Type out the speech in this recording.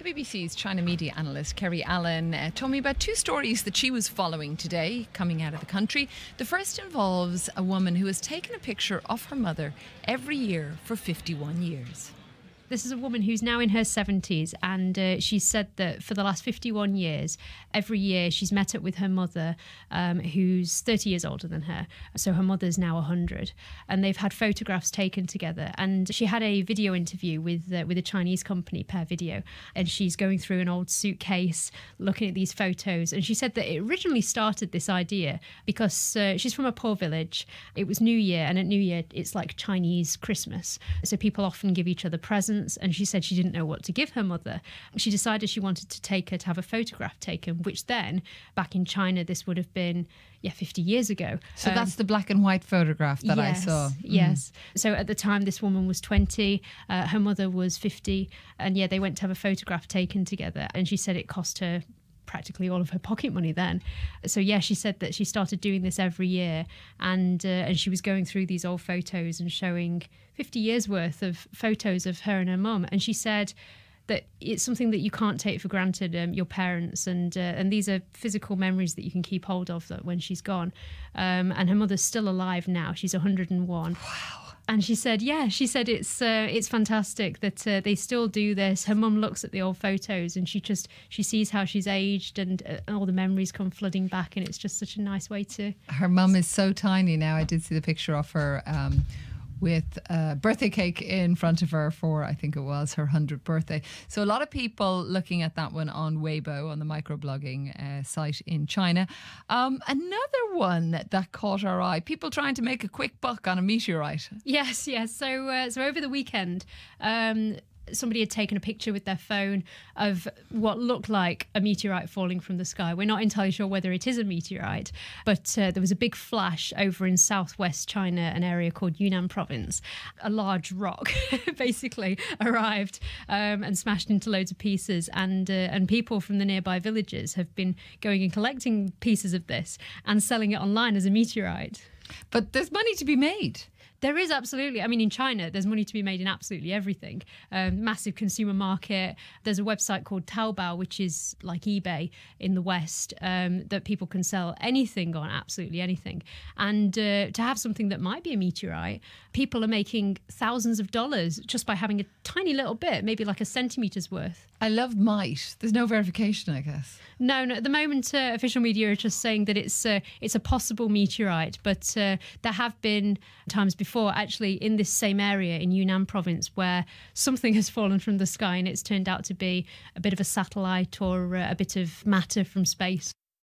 The BBC's China media analyst Kerry Allen told me about two stories that she was following today coming out of the country. The first involves a woman who has taken a picture of her mother every year for 51 years. This is a woman who's now in her 70s, and she said that for the last 51 years, every year she's met up with her mother, who's 30 years older than her. So her mother's now 100, and they've had photographs taken together. And she had a video interview with a Chinese company, Pair Video, and she's going through an old suitcase, looking at these photos. And she said that it originally started this idea because she's from a poor village. It was New Year, and at New Year, it's like Chinese Christmas. So people often give each other presents. And she said she didn't know what to give her mother. She decided she wanted to take her to have a photograph taken, which then, back in China, this would have been, 50 years ago. So that's the black and white photograph that I saw. Yes. So at the time, this woman was 20, her mother was 50, and they went to have a photograph taken together. And she said it cost her practically all of her pocket money then. So she said that she started doing this every year, and she was going through these old photos and showing 50 years worth of photos of her and her mum. And she said that it's something that you can't take for granted, your parents, and these are physical memories that you can keep hold of that when she's gone. And her mother's still alive now. She's 101. Wow. And she said, it's fantastic that they still do this. Her mum looks at the old photos and she sees how she's aged, and all the memories come flooding back, and it's just such a nice way to... Her mum is so tiny now. I did see the picture of her with a birthday cake in front of her for, I think it was, her 100th birthday. So a lot of people looking at that one on Weibo, on the microblogging site in China. Another one that caught our eye, people trying to make a quick buck on a meteorite. Yes. So over the weekend, somebody had taken a picture with their phone of what looked like a meteorite falling from the sky. We're not entirely sure whether it is a meteorite, but there was a big flash over in southwest China, an area called Yunnan province. A large rock basically arrived and smashed into loads of pieces, and people from the nearby villages have been going and collecting pieces of this and selling it online as a meteorite. But there's money to be made. There is, absolutely. I mean, in China, there's money to be made in absolutely everything. Massive consumer market. There's a website called Taobao, which is like eBay in the West, that people can sell anything on, absolutely anything. And to have something that might be a meteorite, people are making thousands of dollars just by having a tiny little bit, maybe like a centimetre's worth. I love might. There's no verification, I guess. No. At the moment, official media are just saying that it's a possible meteorite, but there have been times before, actually, in this same area in Yunnan province, where something has fallen from the sky and it's turned out to be a bit of a satellite or a bit of matter from space.